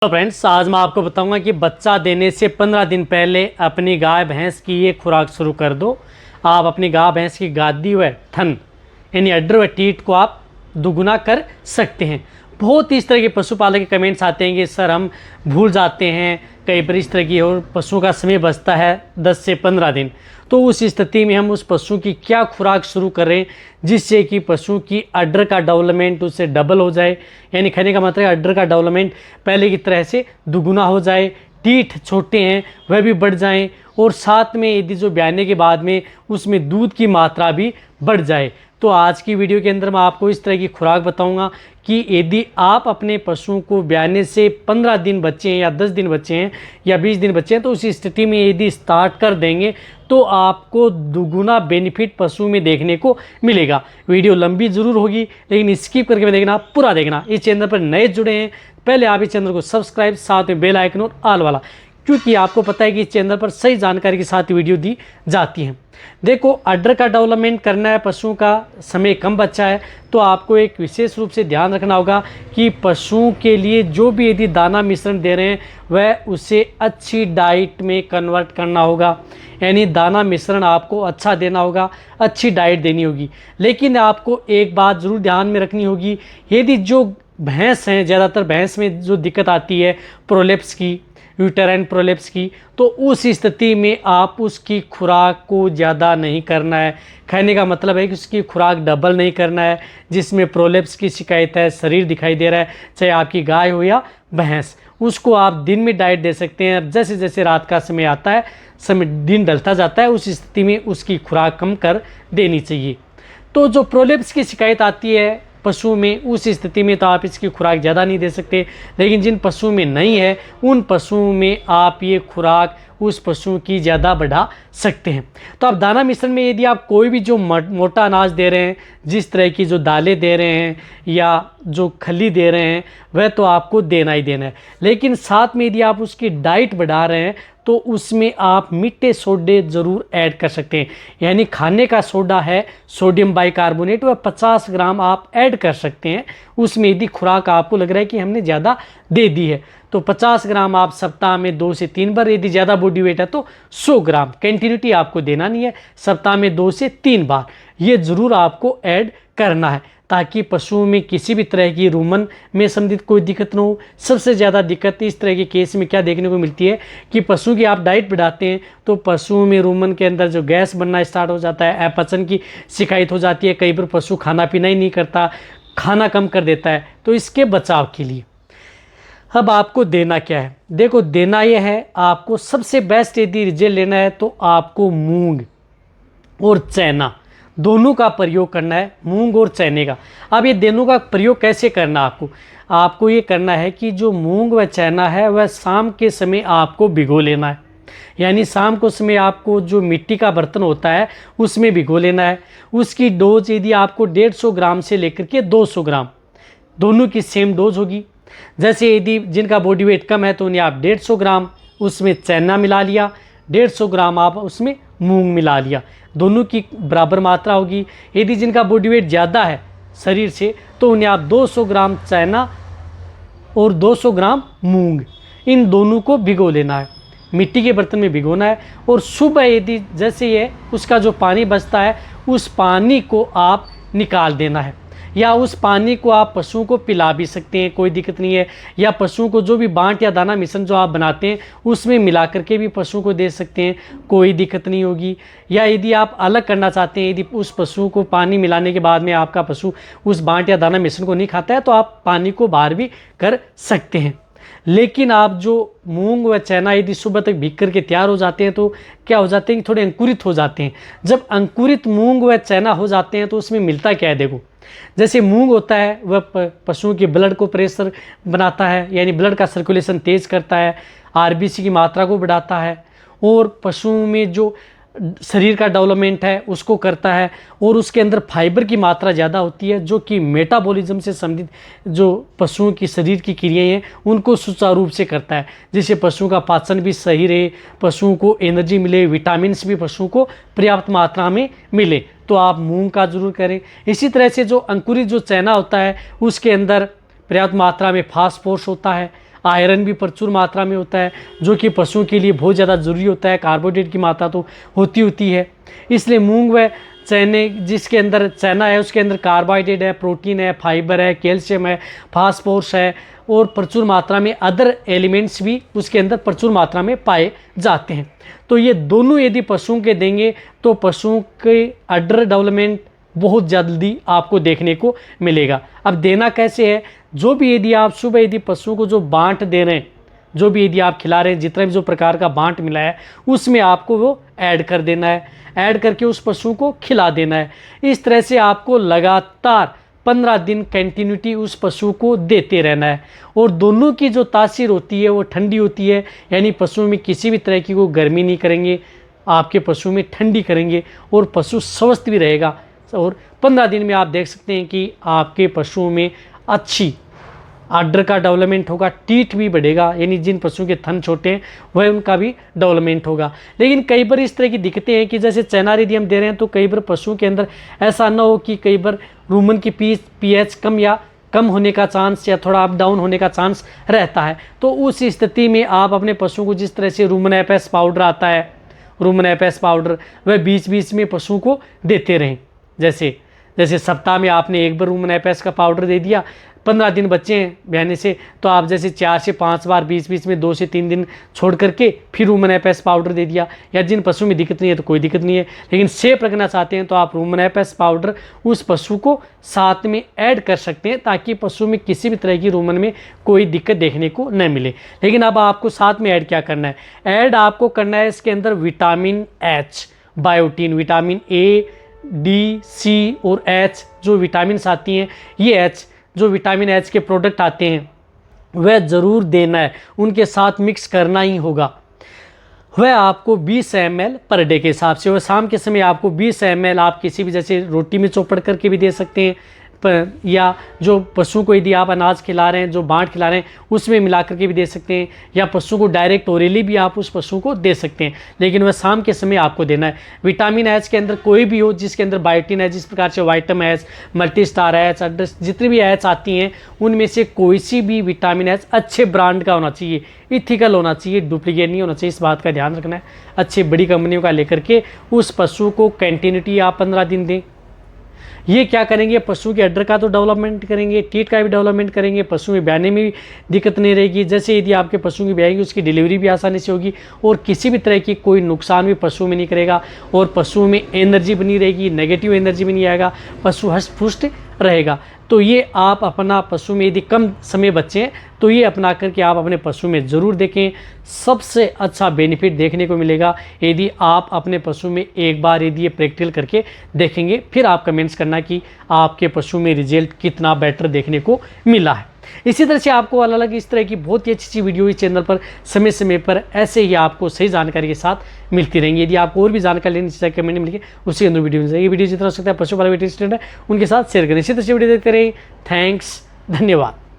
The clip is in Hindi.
तो फ्रेंड्स, आज मैं आपको बताऊंगा कि बच्चा देने से 15 दिन पहले अपनी गाय भैंस की ये खुराक शुरू कर दो। आप अपनी गाय भैंस की गादी व थन यानी अड्डर व टीट को आप दुगुना कर सकते हैं। बहुत इस तरह के पशुपालक के कमेंट्स आते हैं कि सर हम भूल जाते हैं, कई बार इस तरह की और पशुओं का समय बचता है 10 से 15 दिन। तो उस स्थिति में हम उस पशु की क्या खुराक शुरू करें जिससे कि पशु की अड्डर का डेवलपमेंट उससे डबल हो जाए, यानी कहने का मतलब अड्डर का डेवलपमेंट पहले की तरह से दुगुना हो जाए, टीठ छोटे हैं वह भी बढ़ जाएं और साथ में यदि जो ब्याने के बाद में उसमें दूध की मात्रा भी बढ़ जाए। तो आज की वीडियो के अंदर मैं आपको इस तरह की खुराक बताऊंगा कि यदि आप अपने पशुओं को ब्याने से 15 दिन बच्चे हैं या 10 दिन बच्चे हैं या 20 दिन बच्चे हैं तो उस स्थिति में यदि स्टार्ट कर देंगे तो आपको दुगुना बेनिफिट पशु में देखने को मिलेगा। वीडियो लंबी ज़रूर होगी लेकिन स्किप करके देखना, पूरा देखना। इस चैनल पर नए जुड़े हैं पहले आप इस चैनल को सब्सक्राइब, साथ में बेल आइकन और ऑल वाला, क्योंकि आपको पता है कि इस चैनल पर सही जानकारी के साथ वीडियो दी जाती है। देखो, अड्डर का डेवलपमेंट करना है, पशुओं का समय कम बचा है तो आपको एक विशेष रूप से ध्यान रखना होगा कि पशुओं के लिए जो भी यदि दाना मिश्रण दे रहे हैं वह उसे अच्छी डाइट में कन्वर्ट करना होगा। यानी दाना मिश्रण आपको अच्छा देना होगा, अच्छी डाइट देनी होगी। लेकिन आपको एक बात ज़रूर ध्यान में रखनी होगी, यदि जो भैंस हैं, ज़्यादातर भैंस में जो दिक्कत आती है प्रोलेप्स की, यूटेराइन प्रोलेप्स की, तो उस स्थिति में आप उसकी खुराक को ज़्यादा नहीं करना है। कहने का मतलब है कि उसकी खुराक डबल नहीं करना है। जिसमें प्रोलेप्स की शिकायत है, शरीर दिखाई दे रहा है, चाहे आपकी गाय हो या भैंस, उसको आप दिन में डाइट दे सकते हैं। जैसे जैसे रात का समय आता है, समय दिन ढलता जाता है, उस स्थिति में उसकी खुराक कम कर देनी चाहिए। तो जो प्रोलेप्स की शिकायत आती है पशु में, उस स्थिति में तो आप इसकी खुराक ज़्यादा नहीं दे सकते। लेकिन जिन पशुओं में नहीं है उन पशुओं में आप ये खुराक उस पशु की ज़्यादा बढ़ा सकते हैं। तो आप दाना मिश्रण में यदि आप कोई भी जो मोटा अनाज दे रहे हैं, जिस तरह की जो दालें दे रहे हैं या जो खली दे रहे हैं, वह तो आपको देना ही देना है। लेकिन साथ में यदि आप उसकी डाइट बढ़ा रहे हैं तो उसमें आप मीठे सोडे ज़रूर ऐड कर सकते हैं। यानी खाने का सोडा है सोडियम बाइकार्बोनेट, वह 50 ग्राम आप ऐड कर सकते हैं उसमें। यदि खुराक आपको लग रहा है कि हमने ज़्यादा दे दी है तो 50 ग्राम आप सप्ताह में 2 से 3 बार, यदि ज़्यादा बॉडी वेट है तो 100 ग्राम। कंटिन्यूटी आपको देना नहीं है, सप्ताह में 2 से 3 बार ये ज़रूर आपको ऐड करना है ताकि पशुओं में किसी भी तरह की रूमन में संबंधित कोई दिक्कत न हो। सबसे ज़्यादा दिक्कत इस तरह के केस में क्या देखने को मिलती है कि पशु की आप डाइट बढ़ाते हैं तो पशुओं में रूमन के अंदर जो गैस बनना स्टार्ट हो जाता है, अपचन की शिकायत हो जाती है। कई बार पशु खाना पीना ही नहीं करता, खाना कम कर देता है। तो इसके बचाव के लिए अब आपको देना क्या है? देखो, देना यह है, आपको सबसे बेस्ट यदि रिजल्ट लेना है तो आपको मूंग और चना दोनों का प्रयोग करना है। मूंग और चने का, अब ये दोनों का प्रयोग कैसे करना है? आपको ये करना है कि जो मूंग व चना है वह शाम के समय आपको भिगो लेना है। यानी शाम को समय आपको जो मिट्टी का बर्तन होता है उसमें भिगो लेना है। उसकी डोज यदि आपको 150 ग्राम से लेकर के 200 ग्राम, दोनों की सेम डोज होगी। जैसे यदि जिनका बॉडी वेट कम है तो उन्हें आप 150 ग्राम उसमें चना मिला लिया, 150 ग्राम आप उसमें मूंग मिला लिया, दोनों की बराबर मात्रा होगी। यदि जिनका बॉडी वेट ज़्यादा है शरीर से तो उन्हें आप 200 ग्राम चना और 200 ग्राम मूंग, इन दोनों को भिगो लेना है, मिट्टी के बर्तन में भिगोना है। और सुबह यदि जैसे ये उसका जो पानी बचता है उस पानी को आप निकाल देना है, या उस पानी को आप पशुओं को पिला भी सकते हैं, कोई दिक्कत नहीं है। या पशुओं को जो भी बांट या दाना मिश्रण जो आप बनाते हैं उसमें मिला करके भी पशुओं को दे सकते हैं, कोई दिक्कत नहीं होगी। या यदि आप अलग करना चाहते हैं, यदि उस पशु को पानी मिलाने के बाद में आपका पशु उस बांट या दाना मिश्रण को नहीं खाता है तो आप पानी को बाहर भी कर सकते हैं। लेकिन आप जो मूंग व चना यदि सुबह तक भीग करके तैयार हो जाते हैं तो क्या हो जाते हैं कि थोड़े अंकुरित हो जाते हैं। जब अंकुरित मूंग व चना हो जाते हैं तो उसमें मिलता क्या है? देखो, जैसे मूंग होता है वह पशुओं के ब्लड को प्रेशर बनाता है, यानी ब्लड का सर्कुलेशन तेज करता है, आरबीसी की मात्रा को बढ़ाता है और पशुओं में जो शरीर का डेवलपमेंट है उसको करता है। और उसके अंदर फाइबर की मात्रा ज़्यादा होती है जो कि मेटाबॉलिज्म से संबंधित जो पशुओं की शरीर की क्रियाएं हैं उनको सुचारू रूप से करता है, जिससे पशुओं का पाचन भी सही रहे, पशुओं को एनर्जी मिले, विटामिन भी पशुओं को पर्याप्त मात्रा में मिले। तो आप मूंग का जरूर करें। इसी तरह से जो अंकुरित जो चना होता है उसके अंदर पर्याप्त मात्रा में फास्फोरस होता है, आयरन भी प्रचुर मात्रा में होता है, जो कि पशुओं के लिए बहुत ज़्यादा ज़रूरी होता है। कार्बोहाइड्रेट की मात्रा तो होती है, इसलिए मूंग व चने, जिसके अंदर चना है उसके अंदर कार्बोहाइड्रेट है, प्रोटीन है, फाइबर है, कैल्शियम है, फास्फोरस है और प्रचुर मात्रा में अदर एलिमेंट्स भी उसके अंदर प्रचुर मात्रा में पाए जाते हैं। तो ये दोनों यदि पशुओं के देंगे तो पशुओं के अडर डेवलपमेंट बहुत जल्दी आपको देखने को मिलेगा। अब देना कैसे है, जो भी यदि आप सुबह यदि पशुओं को जो बांट दे रहे हैं, जो भी यदि आप खिला रहे हैं, जितना भी जो प्रकार का बांट मिला है उसमें आपको वो ऐड कर देना है, ऐड करके उस पशु को खिला देना है। इस तरह से आपको लगातार 15 दिन कंटिन्यूटी उस पशु को देते रहना है। और दोनों की जो तासीर होती है वो ठंडी होती है, यानी पशु में किसी भी तरह की वो गर्मी नहीं करेंगे, आपके पशु में ठंडी करेंगे और पशु स्वस्थ भी रहेगा। और 15 दिन में आप देख सकते हैं कि आपके पशुओं में अच्छी आर्डर का डेवलपमेंट होगा, टीथ भी बढ़ेगा, यानी जिन पशुओं के थन छोटे हैं वह उनका भी डेवलपमेंट होगा। लेकिन कई बार इस तरह की दिक्कतें हैं कि जैसे चना यदि हम दे रहे हैं तो कई बार पशुओं के अंदर ऐसा ना हो कि कई बार रूमन की पीएच कम होने का चांस या थोड़ा अप डाउन होने का चांस रहता है। तो उस स्थिति में आप अपने पशुओं को जिस तरह से रूमन एपएस पाउडर आता है, रूमन एपएस पाउडर वह बीच बीच में पशुओं को देते रहें। जैसे सप्ताह में आपने एक बार रूमन एपएस का पाउडर दे दिया, 15 दिन बच्चे हैं बहने से, तो आप जैसे 4 से 5 बार बीच बीच में 2 से 3 दिन छोड़ करके फिर रूमन एपएस पाउडर दे दिया। या जिन पशु में दिक्कत नहीं है तो कोई दिक्कत नहीं है, लेकिन सेफ रखना चाहते हैं तो आप रूमन एपएस पाउडर उस पशु को साथ में ऐड कर सकते हैं, ताकि पशु में किसी भी तरह की रूमन में कोई दिक्कत देखने को न मिले। लेकिन अब आपको साथ में ऐड क्या करना है, ऐड आपको करना है इसके अंदर vitamin H, biotin, vitamin A, D, C और एच जो विटामिन आती हैं, ये एच जो विटामिन एच के प्रोडक्ट आते हैं वह ज़रूर देना है, उनके साथ मिक्स करना ही होगा। वह आपको 20 ml पर डे के हिसाब से, वह शाम के समय आपको 20 ml आप किसी भी जैसे रोटी में चौपड़ करके भी दे सकते हैं, या जो पशु को यदि आप अनाज खिला रहे हैं, जो बांट खिला रहे हैं उसमें मिला करके भी दे सकते हैं, या पशु को डायरेक्ट ओरली भी आप उस पशु को दे सकते हैं। लेकिन वह शाम के समय आपको देना है। विटामिन एच के अंदर कोई भी हो जिसके अंदर बायोटीन है, जिस प्रकार से वाइटम एच, मल्टीस्टार एच, जितनी भी एच आती हैं उनमें से कोई सी भी विटामिन एच अच्छे ब्रांड का होना चाहिए, इथिकल होना चाहिए, डुप्लीकेट नहीं होना चाहिए। इस बात का ध्यान रखना है। अच्छी बड़ी कंपनियों का लेकर के उस पशु को कंटिन्यूटी आप 15 दिन दें। ये क्या करेंगे, पशु के अड्डर का तो डेवलपमेंट करेंगे, टीट का भी डेवलपमेंट करेंगे, पशु में ब्याने में भी दिक्कत नहीं रहेगी। जैसे यदि आपके पशु की ब्याएगी उसकी डिलीवरी भी आसानी से होगी और किसी भी तरह की कोई नुकसान भी पशु में नहीं करेगा और पशु में एनर्जी बनी रहेगी, नेगेटिव एनर्जी भी नहीं आएगा, पशु हष्ट पुष्ट रहेगा। तो ये आप अपना पशु में यदि कम समय बचे हैं तो ये अपना करके आप अपने पशु में ज़रूर देखें। सबसे अच्छा बेनिफिट देखने को मिलेगा यदि आप अपने पशु में एक बार यदि ये प्रैक्टिकल करके देखेंगे, फिर आप कमेंट्स करना कि आपके पशु में रिजल्ट कितना बेटर देखने को मिला है। इसी तरह से आपको अलग अलग इस तरह की बहुत ही अच्छी वीडियो इस चैनल पर समय समय पर ऐसे ही आपको सही जानकारी के साथ मिलती रहेंगी। यदि आपको और भी जानकारी लेनी चाहिए कमेंट में लिखिए, उसके अंदर वीडियो मिल जाएगी। वीडियो जितना हो सकता है पशुपालन स्टूडेंट है उनके साथ शेयर करें। इसी तरह से वीडियो देखते रहिए। थैंक्स, धन्यवाद।